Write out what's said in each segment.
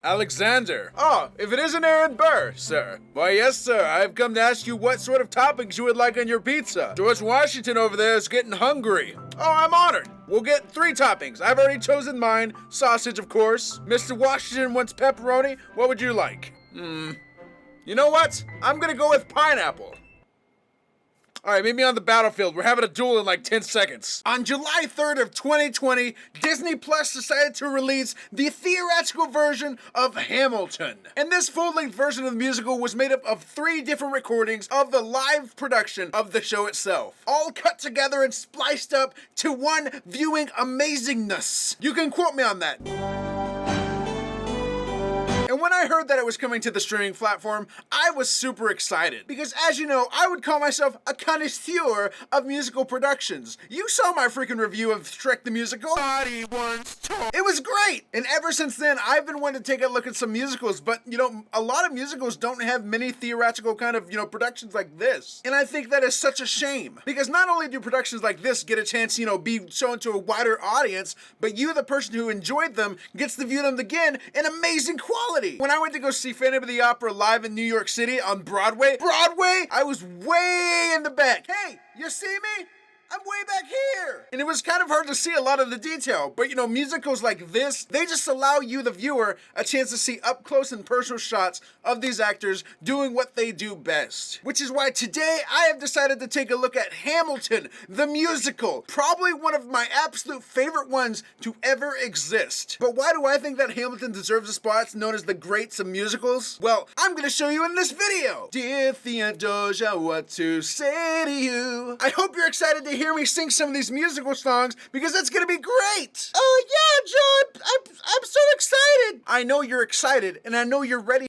Alexander. Oh, if it isn't Aaron Burr, sir. Why, yes, sir. I've come to ask you what sort of toppings you would like on your pizza. George Washington over there is getting hungry. Oh, I'm honored. We'll get 3 toppings. I've already chosen mine. Sausage, of course. Mr. Washington wants pepperoni. What would you like? You know what? I'm gonna go with pineapple. Alright, meet me on the battlefield. We're having a duel in like 10 seconds. On July 3rd of 2020, Disney Plus decided to release the theatrical version of Hamilton. And this full-length version of the musical was made up of 3 different recordings of the live production of the show itself, all cut together and spliced up to one viewing amazingness. You can quote me on that. And when I heard that it was coming to the streaming platform, I was super excited. Because as you know, I would call myself a connoisseur of musical productions. You saw my freaking review of Shrek the Musical. It was great! And ever since then, I've been wanting to take a look at some musicals, but you know, a lot of musicals don't have many theatrical kind of, productions like this. And I think that is such a shame. Because not only do productions like this get a chance, be shown to a wider audience, but you, the person who enjoyed them, gets to view them again in amazing quality. When I went to go see Phantom of the Opera live in New York City on Broadway, I was way in the back. Hey, you see me? I'm way back here. And it was kind of hard to see a lot of the detail, but musicals like this, they just allow you, the viewer, a chance to see up close and personal shots of these actors doing what they do best. Which is why today I have decided to take a look at Hamilton, the musical. Probably one of my absolute favorite ones to ever exist. But why do I think that Hamilton deserves a spot known as the greats of musicals? Well, I'm gonna show you in this video. Dear Theodosia, what to say to you? I hope you're excited to hear me sing some of these musical songs because it's gonna be great. Oh yeah, Joe, I'm so excited. I know you're excited and I know you're ready.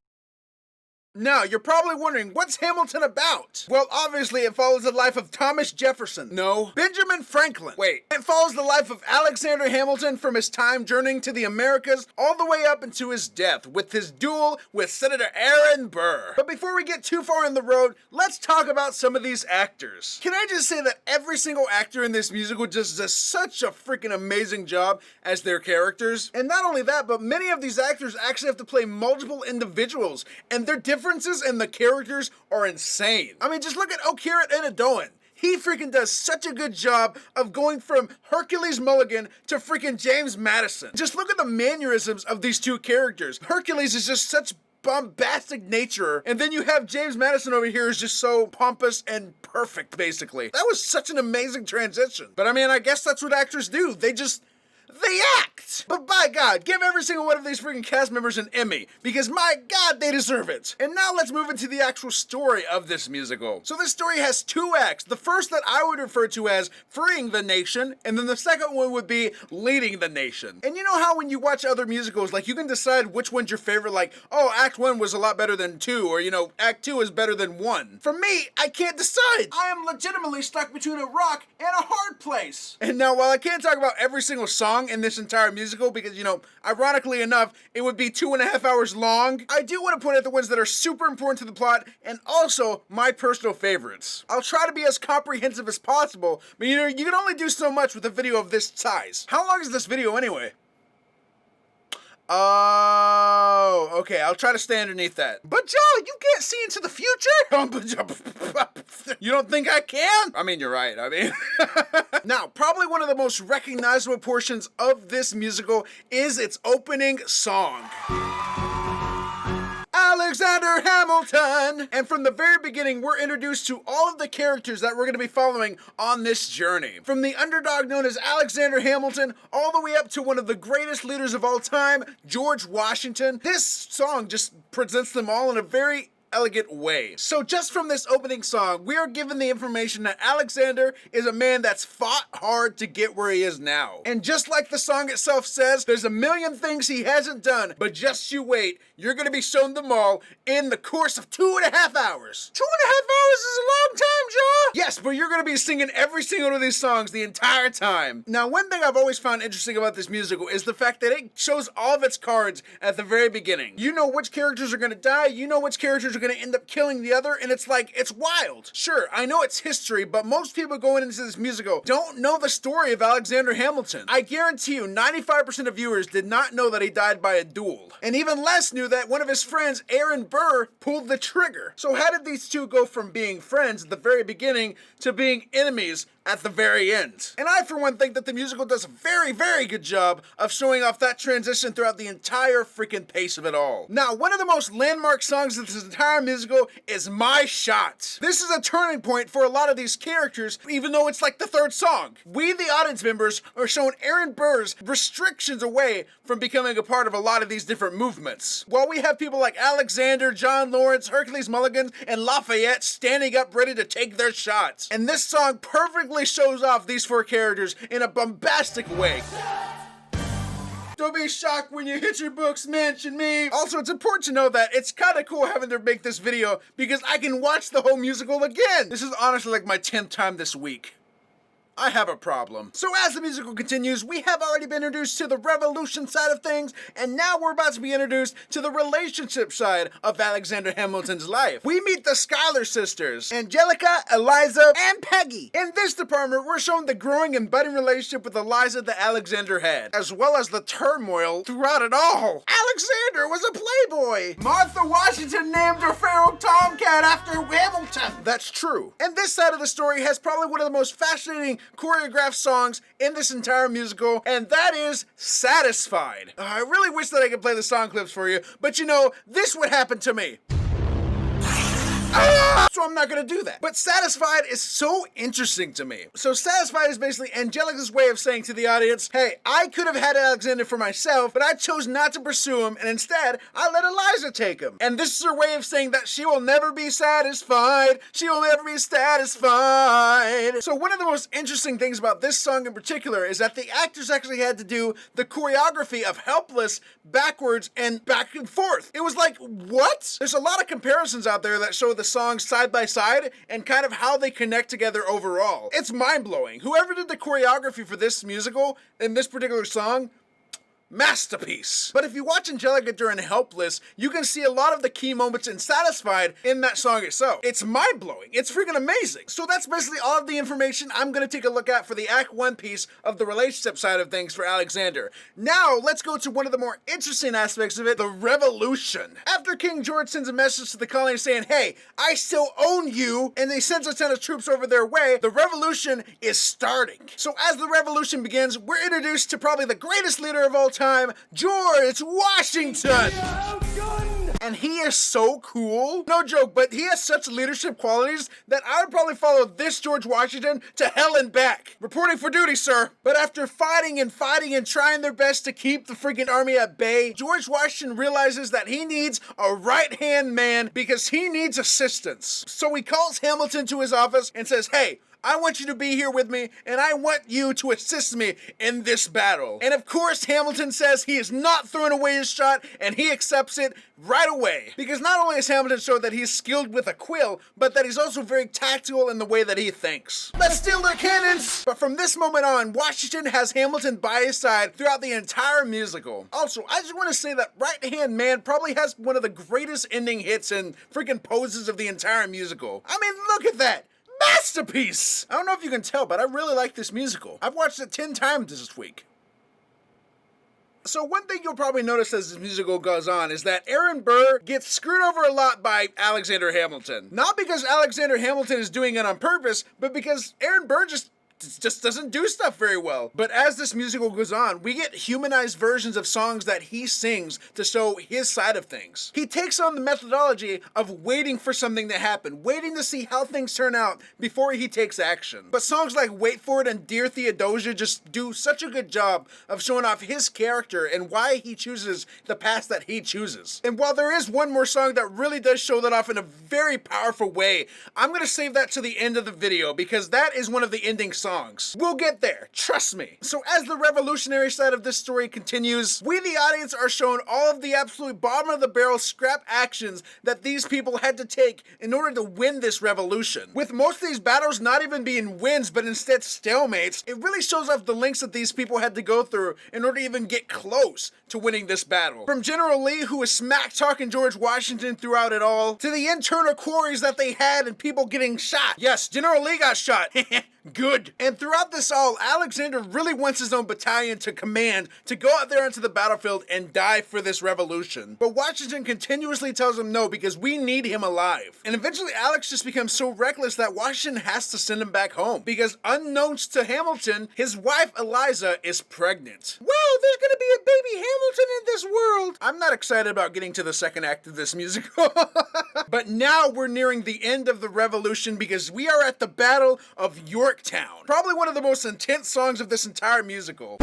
Now, you're probably wondering, what's Hamilton about? Well, obviously, it follows the life of Thomas Jefferson. No, Benjamin Franklin. Wait, it follows the life of Alexander Hamilton from his time journeying to the Americas all the way up into his death with his duel with Senator Aaron Burr. But before we get too far in the road, let's talk about some of these actors. Can I just say that every single actor in this musical just does such a freaking amazing job as their characters? And not only that, but many of these actors actually have to play multiple individuals, and they're differences in the characters are insane. I mean, just look at Okira Inadoan. He freaking does such a good job of going from Hercules Mulligan to freaking James Madison. Just look at the mannerisms of these 2 characters. Hercules is just such bombastic nature, and then you have James Madison over here is just so pompous and perfect, basically. That was such an amazing transition. But I mean, I guess that's what actors do. They act! But by God, give every single one of these freaking cast members an Emmy, because my God, they deserve it. And now let's move into the actual story of this musical. So this story has 2 acts. The first that I would refer to as freeing the nation, and then the second one would be leading the nation. And you know how when you watch other musicals, like you can decide which one's your favorite, like, oh, act 1 was a lot better than 2, or act 2 is better than 1. For me, I can't decide. I am legitimately stuck between a rock and a hard place. And now, while I can't talk about every single song in this entire musical because, ironically enough, it would be 2.5 hours long, I do want to point out the ones that are super important to the plot and also my personal favorites. I'll try to be as comprehensive as possible, but you can only do so much with a video of this size. How long is this video anyway? Oh, okay, I'll try to stay underneath that. But Joe, you can't see into the future? You don't think I can? I mean, you're right, Now, probably one of the most recognizable portions of this musical is its opening song. Alexander Hamilton! And from the very beginning, we're introduced to all of the characters that we're going to be following on this journey. From the underdog known as Alexander Hamilton, all the way up to one of the greatest leaders of all time, George Washington. This song just presents them all in a very elegant way. So just from this opening song, we are given the information that Alexander is a man that's fought hard to get where he is now. And just like the song itself says, there's a million things he hasn't done, but just you wait, you're gonna be shown them all in the course of 2.5 hours. 2.5 hours is a long time, Joe! Yes, but you're gonna be singing every single one of these songs the entire time. Now, one thing I've always found interesting about this musical is the fact that it shows all of its cards at the very beginning. You know which characters are gonna die, you know which characters are gonna end up killing the other, and it's like, it's wild. Sure, I know it's history, but most people going into this musical don't know the story of Alexander Hamilton. I guarantee you 95% of viewers did not know that he died by a duel, and even less knew that one of his friends, Aaron Burr, pulled the trigger. So how did these two go from being friends at the very beginning to being enemies at the very end? And I, for one, think that the musical does a very, very good job of showing off that transition throughout the entire freaking pace of it all. Now, one of the most landmark songs of this entire musical is My Shot. This is a turning point for a lot of these characters, even though it's like the third song. We, the audience members, are shown Aaron Burr's restrictions away from becoming a part of a lot of these different movements. While we have people like Alexander, John Lawrence, Hercules Mulligan, and Lafayette standing up ready to take their shots. And this song perfectly shows off these four characters in a bombastic way. Don't be shocked when you hit your books, mention me. Also, it's important to know that it's kind of cool having to make this video because I can watch the whole musical again. This is honestly like my 10th time this week. I have a problem. So as the musical continues, we have already been introduced to the revolution side of things, and now we're about to be introduced to the relationship side of Alexander Hamilton's life. We meet the Schuyler sisters, Angelica, Eliza, and Peggy. In this department, we're shown the growing and budding relationship with Eliza that Alexander had, as well as the turmoil throughout it all. Alexander was a playboy. Martha Washington named her feral tomcat after Hamilton. That's true. And this side of the story has probably one of the most fascinating choreographed songs in this entire musical, and that is Satisfied. I really wish that I could play the song clips for you, but you know, this would happen to me. So I'm not gonna do that. But Satisfied is so interesting to me. So Satisfied is basically Angelica's way of saying to the audience, hey, I could have had Alexander for myself, but I chose not to pursue him, and instead, I let Eliza take him. And this is her way of saying that she will never be satisfied. She will never be satisfied. So one of the most interesting things about this song in particular is that the actors actually had to do the choreography of Helpless backwards and back and forth. It was like, what? There's a lot of comparisons out there that show the songs side by side and kind of how they connect together overall. It's mind-blowing. Whoever did the choreography for this musical in this particular song, masterpiece. But if you watch Angelica during Helpless, you can see a lot of the key moments in Satisfied in that song itself. It's mind-blowing. It's freaking amazing. So that's basically all of the information I'm going to take a look at for the Act 1 piece of the relationship side of things for Alexander. Now, let's go to one of the more interesting aspects of it, the revolution. After King George sends a message to the colony saying, hey, I still own you, and he sends a ton of troops over their way, the revolution is starting. So as the revolution begins, we're introduced to probably the greatest leader of all time, George Washington. And he is so cool. No joke, but he has such leadership qualities that I would probably follow this George Washington to hell and back. Reporting for duty, sir. But after fighting and trying their best to keep the freaking army at bay, George Washington realizes that he needs a right-hand man because he needs assistance. So he calls Hamilton to his office and says, hey, I want you to be here with me, and I want you to assist me in this battle. And of course, Hamilton says he is not throwing away his shot, and he accepts it right away. Because not only has Hamilton showed that he's skilled with a quill, but that he's also very tactical in the way that he thinks. Let's steal their cannons! But from this moment on, Washington has Hamilton by his side throughout the entire musical. Also, I just want to say that Right Hand Man probably has one of the greatest ending hits and freaking poses of the entire musical. I mean, look at that! Masterpiece! I don't know if you can tell, but I really like this musical. I've watched it 10 times this week. So one thing you'll probably notice as this musical goes on is that Aaron Burr gets screwed over a lot by Alexander Hamilton. Not because Alexander Hamilton is doing it on purpose, but because Aaron Burr just doesn't do stuff very well. But as this musical goes on, we get humanized versions of songs that he sings to show his side of things. He takes on the methodology of waiting for something to happen, waiting to see how things turn out before he takes action. But songs like Wait For It and Dear Theodosia just do such a good job of showing off his character and why he chooses the path that he chooses. And while there is one more song that really does show that off in a very powerful way, I'm gonna save that to the end of the video because that is one of the ending songs songs. We'll get there, trust me. So as the revolutionary side of this story continues, we the audience are shown all of the absolute bottom of the barrel scrap actions that these people had to take in order to win this revolution. With most of these battles not even being wins, but instead stalemates, it really shows off the lengths that these people had to go through in order to even get close to winning this battle. From General Lee, who was smack-talking George Washington throughout it all, to the internal quarries that they had and people getting shot. Yes, General Lee got shot. Good. And throughout this all, Alexander really wants his own battalion to command to go out there onto the battlefield and die for this revolution. But Washington continuously tells him no because we need him alive. And eventually Alex just becomes so reckless that Washington has to send him back home because unknowns to Hamilton, his wife Eliza is pregnant. Wow, there's gonna be a baby Hamilton in this world. I'm not excited about getting to the second act of this musical. But now we're nearing the end of the revolution because we are at the Battle of Yorktown. Probably one of the most intense songs of this entire musical.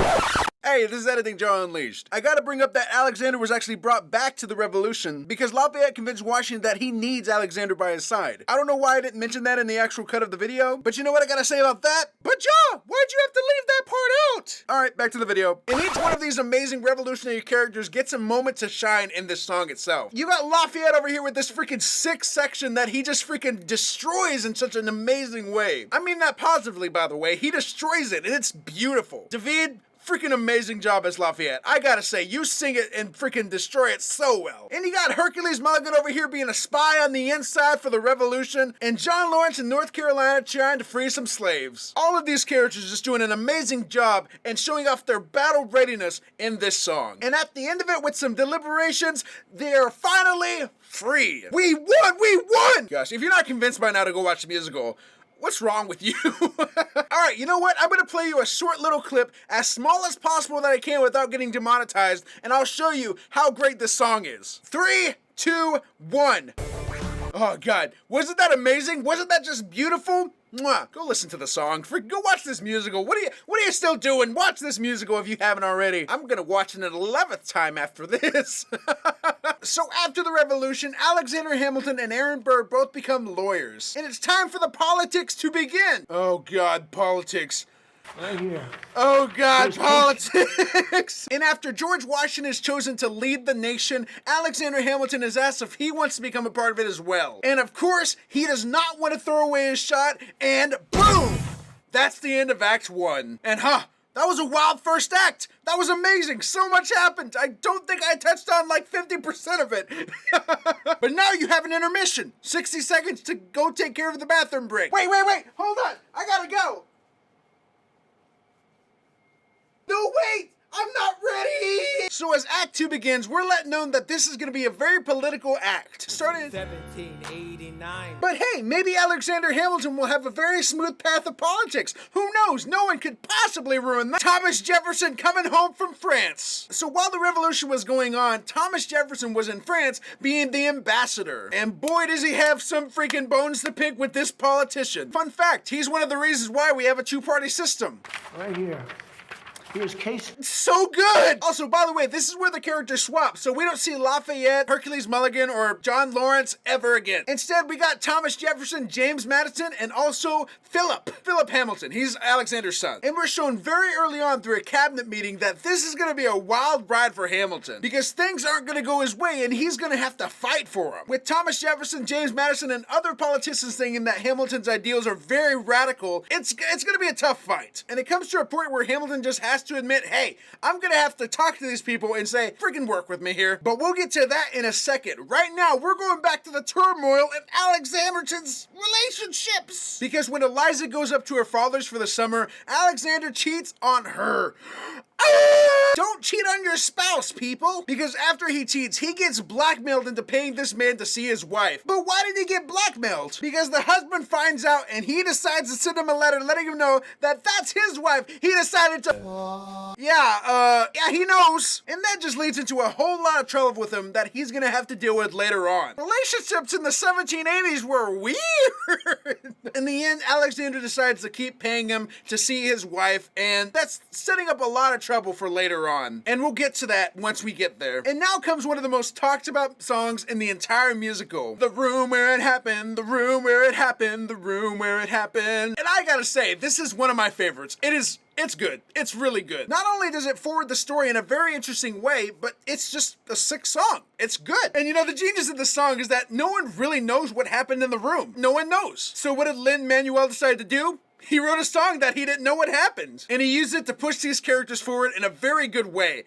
Hey, this is Editing Jawunleashed. I gotta bring up that Alexander was actually brought back to the revolution because Lafayette convinced Washington that he needs Alexander by his side. I don't know why I didn't mention that in the actual cut of the video, but you know what I gotta say about that? But Jaw, why'd you have to leave that part out? Alright, back to the video. And each one of these amazing revolutionary characters gets a moment to shine in this song itself. You got Lafayette over here with this freaking sick section that he just freaking destroys in such an amazing way. I mean that positively, by the way. He destroys it, and it's beautiful. David, freaking amazing job as Lafayette. I gotta say, you sing it and freaking destroy it so well. And you got Hercules Mulligan over here being a spy on the inside for the revolution, and John Lawrence in North Carolina trying to free some slaves. All of these characters just doing an amazing job and showing off their battle readiness in this song. And at the end of it, with some deliberations, they are finally free. We won! We won! Gosh, if you're not convinced by now to go watch the musical, what's wrong with you? Alright, you know what? I'm gonna play you a short little clip, as small as possible that I can without getting demonetized, and I'll show you how great this song is. 3, 2, 1. Oh God, wasn't that amazing? Wasn't that just beautiful? Mwah. Go listen to the song. Go watch this musical. What are you still doing? Watch this musical if you haven't already. I'm gonna watch it an 11th time after this. So after the revolution, Alexander Hamilton and Aaron Burr both become lawyers. And it's time for the politics to begin. Oh God, politics. Right here. Oh God, politics! And after George Washington is chosen to lead the nation, Alexander Hamilton is asked if he wants to become a part of it as well. And of course, he does not want to throw away his shot, and boom! That's the end of Act 1. And that was a wild first act. That was amazing. So much happened. I don't think I touched on like 50% of it. But now you have an intermission. 60 seconds to go take care of the bathroom break. Wait. Hold on. I gotta go. No, wait! I'm not ready! So as Act 2 begins, we're let known that this is going to be a very political act. Starting in 1789. But hey, maybe Alexander Hamilton will have a very smooth path of politics. Who knows? No one could possibly ruin that. Thomas Jefferson coming home from France. So while the revolution was going on, Thomas Jefferson was in France being the ambassador. And boy, does he have some freaking bones to pick with this politician. Fun fact, he's one of the reasons why we have a two-party system. Right here. Here's Case. So good! Also, by the way, this is where the characters swap, so we don't see Lafayette, Hercules Mulligan, or John Lawrence ever again. Instead, we got Thomas Jefferson, James Madison, and also Philip Hamilton. He's Alexander's son. And we're shown very early on through a cabinet meeting that this is gonna be a wild ride for Hamilton, because things aren't gonna go his way, and he's gonna have to fight for them. With Thomas Jefferson, James Madison, and other politicians thinking that Hamilton's ideals are very radical, it's gonna be a tough fight. And it comes to a point where Hamilton just has to admit, hey, I'm gonna have to talk to these people and say, freaking work with me here. But we'll get to that in a second. Right now, we're going back to the turmoil in Alexander's relationships. Because when Eliza goes up to her father's for the summer, Alexander cheats on her. Don't cheat on your spouse, people! Because after he cheats, he gets blackmailed into paying this man to see his wife. But why did he get blackmailed? Because the husband finds out and he decides to send him a letter letting him know that that's his wife. He decided to... Yeah, he knows. And that just leads into a whole lot of trouble with him that he's gonna have to deal with later on. Relationships in the 1780s were weird! In the end, Alexander decides to keep paying him to see his wife, and that's setting up a lot of trouble for later on. And we'll get to that once we get there. And now comes one of the most talked about songs in the entire musical. The room where it happened, the room where it happened, the room where it happened. And I gotta say, this is one of my favorites. It's good. It's really good. Not only does it forward the story in a very interesting way, but it's just a sick song. It's good. And you know, the genius of the song is that no one really knows what happened in the room. No one knows. So what did Lin-Manuel decide to do? He wrote a song that he didn't know what happened. And he used it to push these characters forward in a very good way.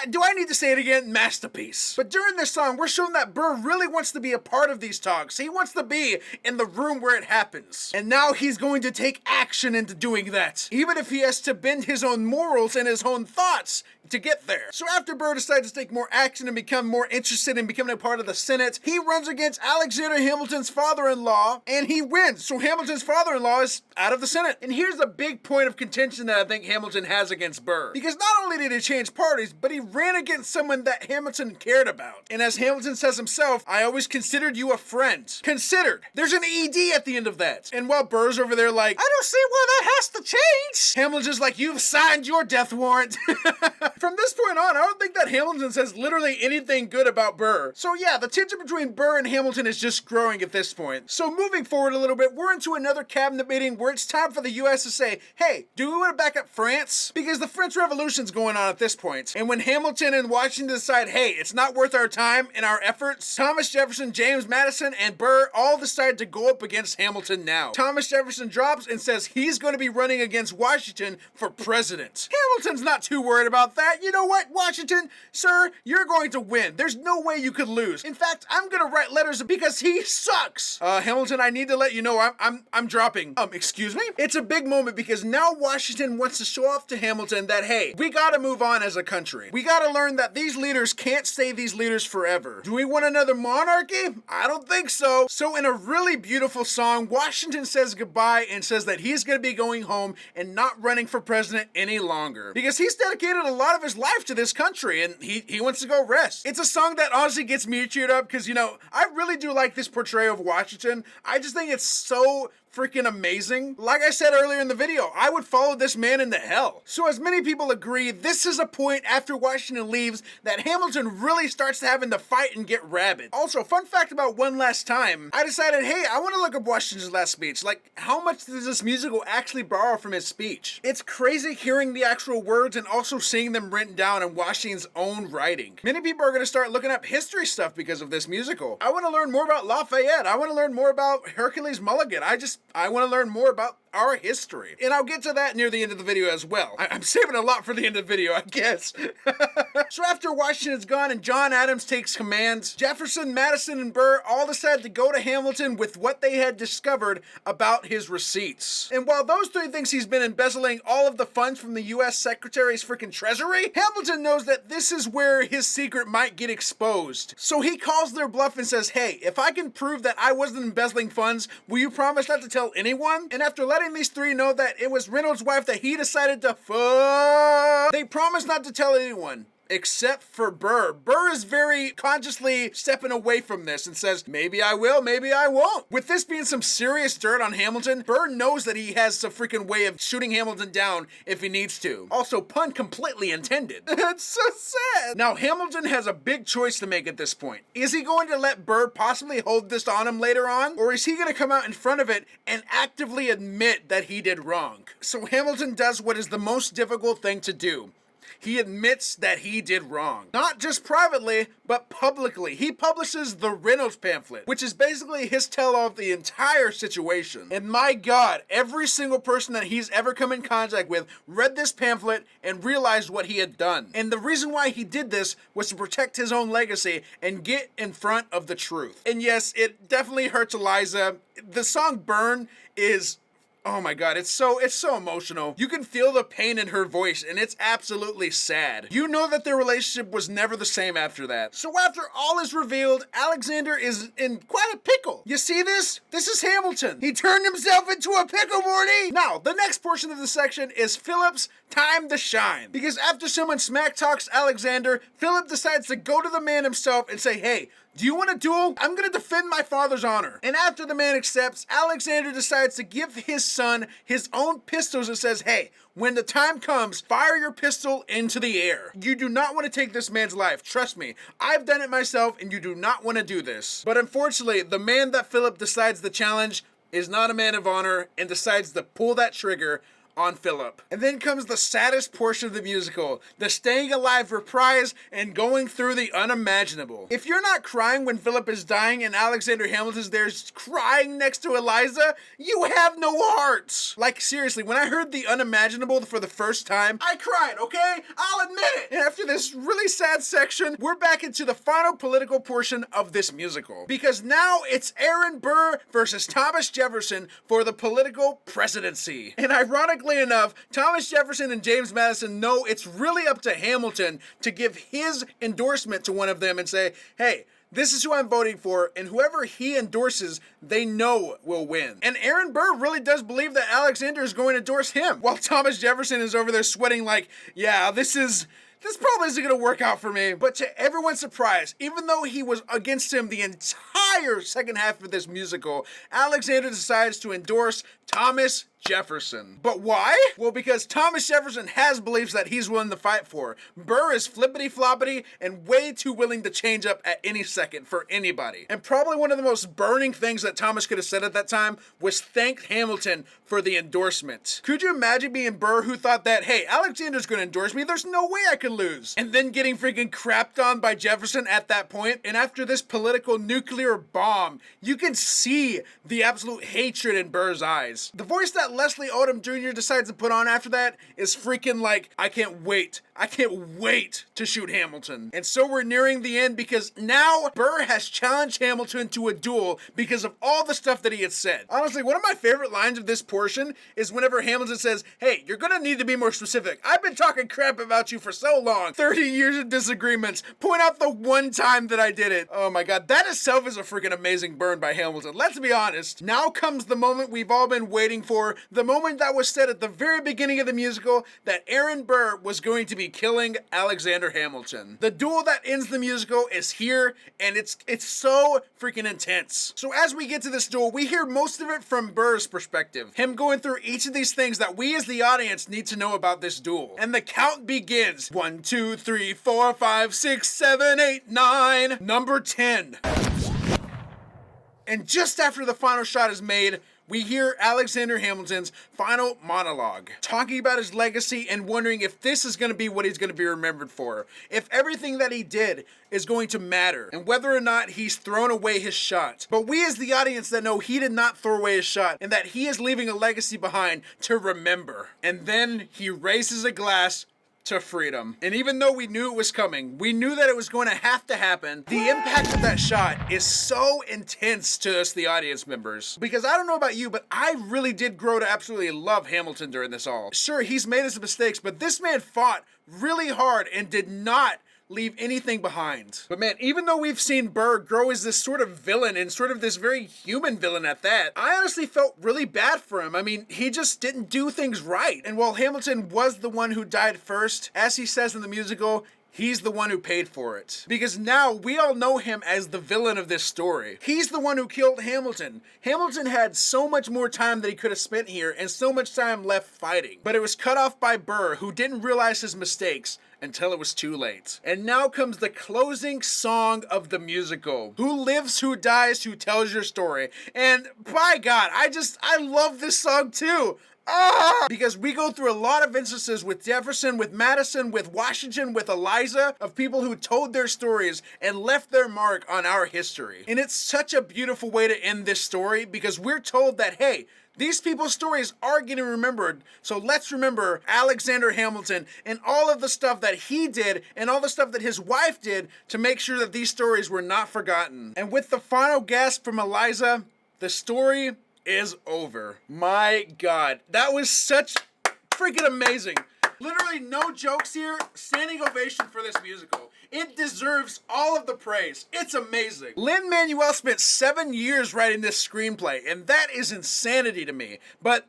Do I need to say it again? Masterpiece. But during this song, we're shown that Burr really wants to be a part of these talks. He wants to be in the room where it happens. And now he's going to take action into doing that. Even if he has to bend his own morals and his own thoughts to get there. So after Burr decides to take more action and become more interested in becoming a part of the Senate, he runs against Alexander Hamilton's father-in-law, and he wins. So Hamilton's father-in-law is out of the Senate. And here's a big point of contention that I think Hamilton has against Burr. Because not only did he change parties, but he ran against someone that Hamilton cared about. And as Hamilton says himself, I always considered you a friend. Considered. There's an ED at the end of that. And while Burr's over there like, I don't see why that has to change. Hamilton's like, you've signed your death warrant. From this point on, I don't think that Hamilton says literally anything good about Burr. So yeah, the tension between Burr and Hamilton is just growing at this point. So moving forward a little bit, we're into another cabinet meeting where it's time for the US to say, hey, do we want to back up France? Because the French Revolution's going on at this point. And when Hamilton and Washington decide, hey, it's not worth our time and our efforts, Thomas Jefferson, James Madison, and Burr all decide to go up against Hamilton now. Thomas Jefferson drops and says he's going to be running against Washington for president. Hamilton's not too worried about that. You know what, Washington? Sir, you're going to win. There's no way you could lose. In fact, I'm going to write letters because he sucks. Hamilton, I need to let you know I'm dropping. Excuse me? It's a big moment because now Washington wants to show off to Hamilton that, hey, we gotta move on as a country. We gotta learn that these leaders can't stay these leaders forever. Do we want another monarchy? I don't think so. So in a really beautiful song, Washington says goodbye and says that he's gonna be going home and not running for president any longer. Because he's dedicated a lot of his life to this country and he wants to go rest. It's a song that honestly gets me cheered up because, you know, I really do like this portrayal of Washington. I just think it's so freaking amazing. Like I said earlier in the video, I would follow this man into hell. So as many people agree, this is a point after Washington leaves that Hamilton really starts having to fight and get rabid. Also, fun fact about One Last Time, I decided, hey, I want to look up Washington's last speech. Like, how much does this musical actually borrow from his speech? It's crazy hearing the actual words and also seeing them written down in Washington's own writing. Many people are going to start looking up history stuff because of this musical. I want to learn more about Lafayette. I want to learn more about Hercules Mulligan. I want to learn more about our history. And I'll get to that near the end of the video as well. I'm saving a lot for the end of the video, I guess. So after Washington's gone and John Adams takes command, Jefferson, Madison, and Burr all decide to go to Hamilton with what they had discovered about his receipts. And while those three thinks he's been embezzling all of the funds from the US Secretary's freaking treasury, Hamilton knows that this is where his secret might get exposed. So he calls their bluff and says, hey, if I can prove that I wasn't embezzling funds, will you promise not to tell anyone? And after letting these three know that it was Reynolds' wife that he decided to fuck, they promised not to tell anyone. Except for Burr. Burr is very consciously stepping away from this and says, maybe I will, maybe I won't. With this being some serious dirt on Hamilton, Burr knows that he has a freaking way of shooting Hamilton down if he needs to. Also, pun completely intended. It's so sad. Now, Hamilton has a big choice to make at this point. Is he going to let Burr possibly hold this on him later on? Or is he going to come out in front of it and actively admit that he did wrong? So Hamilton does what is the most difficult thing to do. He admits that he did wrong. Not just privately, but publicly. He publishes the Reynolds pamphlet, which is basically his tell-all of the entire situation. And my God, every single person that he's ever come in contact with read this pamphlet and realized what he had done. And the reason why he did this was to protect his own legacy and get in front of the truth. And yes, it definitely hurts Eliza. The song Burn is... oh my God, it's so emotional. You can feel the pain in her voice and it's absolutely sad. You know that their relationship was never the same after that. So after all is revealed, Alexander is in quite a pickle. You see this? This is Hamilton. He turned himself into a pickle, Morty. Now, the next portion of the section is Philip's time to shine. Because after someone smack talks Alexander, Philip decides to go to the man himself and say, hey, Do you want a duel? I'm gonna defend my father's honor. And after the man accepts, Alexander decides to give his son his own pistols and says, hey, when the time comes, fire your pistol into the air. You do not want to take this man's life. Trust me, I've done it myself and you do not want to do this. But unfortunately, the man that Philip decides to challenge is not a man of honor and decides to pull that trigger on Philip. And then comes the saddest portion of the musical, the staying alive reprise and going through the unimaginable. If you're not crying when Philip is dying and Alexander Hamilton's there crying next to Eliza, you have no heart. Like seriously, when I heard the unimaginable for the first time, I cried, okay? I'll admit it. And after this really sad section, we're back into the final political portion of this musical. Because now it's Aaron Burr versus Thomas Jefferson for the political presidency. And ironically enough, Thomas Jefferson and James Madison know it's really up to Hamilton to give his endorsement to one of them and say, hey, this is who I'm voting for, and whoever he endorses, they know will win. And Aaron Burr really does believe that Alexander is going to endorse him, while Thomas Jefferson is over there sweating like, yeah, this probably isn't going to work out for me. But to everyone's surprise, even though he was against him the entire second half of this musical, Alexander decides to endorse Thomas Jefferson. But why? Well, because Thomas Jefferson has beliefs that he's willing to fight for. Burr is flippity floppity and way too willing to change up at any second for anybody. And probably one of the most burning things that Thomas could have said at that time was thank Hamilton for the endorsement. Could you imagine being Burr who thought that, hey, Alexander's gonna endorse me, there's no way I could lose. And then getting freaking crapped on by Jefferson at that point. And after this political nuclear bomb, you can see the absolute hatred in Burr's eyes. The voice that Leslie Odom Jr. decides to put on after that is freaking like, I can't wait to shoot Hamilton. And so we're nearing the end because now Burr has challenged Hamilton to a duel because of all the stuff that he had said. Honestly, one of my favorite lines of this portion is whenever Hamilton says, hey, you're gonna need to be more specific. I've been talking crap about you for so long. 30 years of disagreements. Point out the one time that I did it. Oh my God, that itself is a freaking amazing burn by Hamilton. Let's be honest. Now comes the moment we've all been waiting for, the moment that was said at the very beginning of the musical that Aaron Burr was going to be killing Alexander Hamilton. The duel that ends the musical is here, and it's so freaking intense. So as we get to this duel, we hear most of it from Burr's perspective, him going through each of these things that we as the audience need to know about this duel. And the count begins. 1, 2, 3, 4, 5, 6, 7, 8, 9. Number 10. And just after the final shot is made, we hear Alexander Hamilton's final monologue, talking about his legacy and wondering if this is going to be what he's going to be remembered for, if everything that he did is going to matter, and whether or not he's thrown away his shot. But we as the audience that know he did not throw away his shot, and that he is leaving a legacy behind to remember. And then he raises a glass to freedom. And even though we knew it was coming, we knew that it was going to happen, the impact of that shot is so intense to us, the audience members. Because I don't know about you, but I really did grow to absolutely love Hamilton during this all. Sure, he's made his mistakes, but this man fought really hard and did not leave anything behind. But man, even though we've seen Burr grow as this sort of villain and sort of this very human villain at that, I honestly felt really bad for him. I mean, he just didn't do things right. And while Hamilton was the one who died first, as he says in the musical, he's the one who paid for it. Because now we all know him as the villain of this story. He's the one who killed Hamilton. Hamilton had so much more time that he could have spent here and so much time left fighting. But it was cut off by Burr, who didn't realize his mistakes until it was too late. And now comes the closing song of the musical. Who lives, who dies, who tells your story. And by God, I love this song too. Because we go through a lot of instances with Jefferson, with Madison, with Washington, with Eliza, of people who told their stories and left their mark on our history. And it's such a beautiful way to end this story because we're told that, hey, these people's stories are getting remembered, so let's remember Alexander Hamilton and all of the stuff that he did and all the stuff that his wife did to make sure that these stories were not forgotten. And with the final gasp from Eliza, the story is over. My God, that was such freaking amazing. Literally no jokes here. Standing ovation for this musical. It deserves all of the praise. It's amazing. Lin-Manuel spent 7 years writing this screenplay, and that is insanity to me. But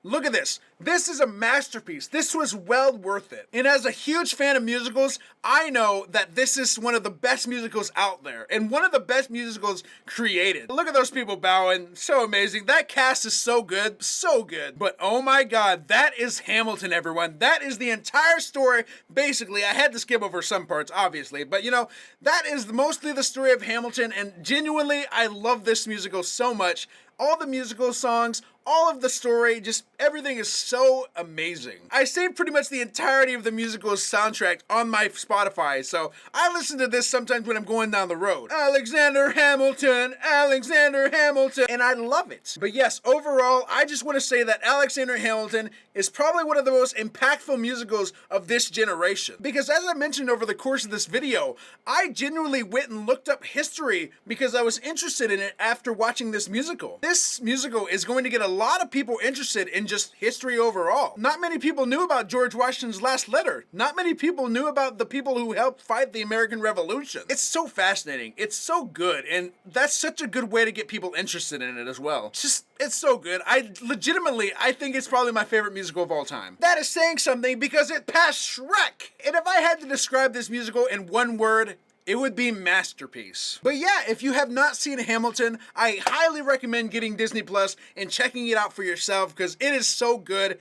Look at this. This is a masterpiece. This was well worth it. And as a huge fan of musicals, I know that this is one of the best musicals out there and one of the best musicals created. Look at those people bowing. So amazing. That cast is so good. So good. But oh my God, that is Hamilton, everyone. That is the entire story. Basically, I had to skip over some parts, obviously. But you know, that is mostly the story of Hamilton. And genuinely, I love this musical so much. All the musical songs, all of the story, just everything is so amazing. I saved pretty much the entirety of the musical's soundtrack on my Spotify, so I listen to this sometimes when I'm going down the road. Alexander Hamilton, Alexander Hamilton, and I love it. But yes, overall, I just want to say that Alexander Hamilton is probably one of the most impactful musicals of this generation. Because as I mentioned over the course of this video, I genuinely went and looked up history because I was interested in it after watching this musical. This musical is going to get a lot of people interested in just history overall. Not many people knew about George Washington's last letter. Not many people knew about the people who helped fight the American Revolution. It's so fascinating. It's so good. And that's such a good way to get people interested in it as well. It's so good. I think it's probably my favorite musical of all time. That is saying something because it passed Shrek. And if I had to describe this musical in one word, it would be masterpiece. But yeah, if you have not seen Hamilton, I highly recommend getting Disney Plus and checking it out for yourself because it is so good.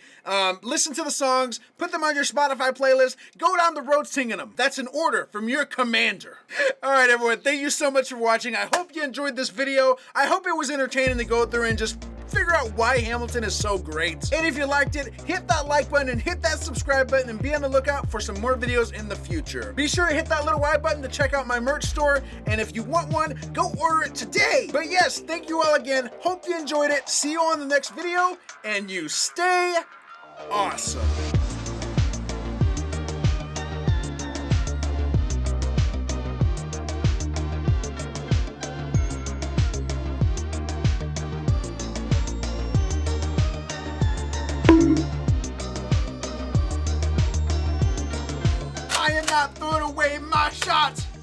Listen to the songs, put them on your Spotify playlist, go down the road singing them. That's an order from your commander. All right, everyone, thank you so much for watching. I hope you enjoyed this video. I hope it was entertaining to go through and just figure out why Hamilton is so great. And if you liked it, hit that like button and hit that subscribe button and be on the lookout for some more videos in the future. Be sure to hit that little Y button to check out my merch store, and if you want one, go order it today. But yes, thank you all again. Hope you enjoyed it. See you on the next video, and you stay awesome. I am not throwing away my shots.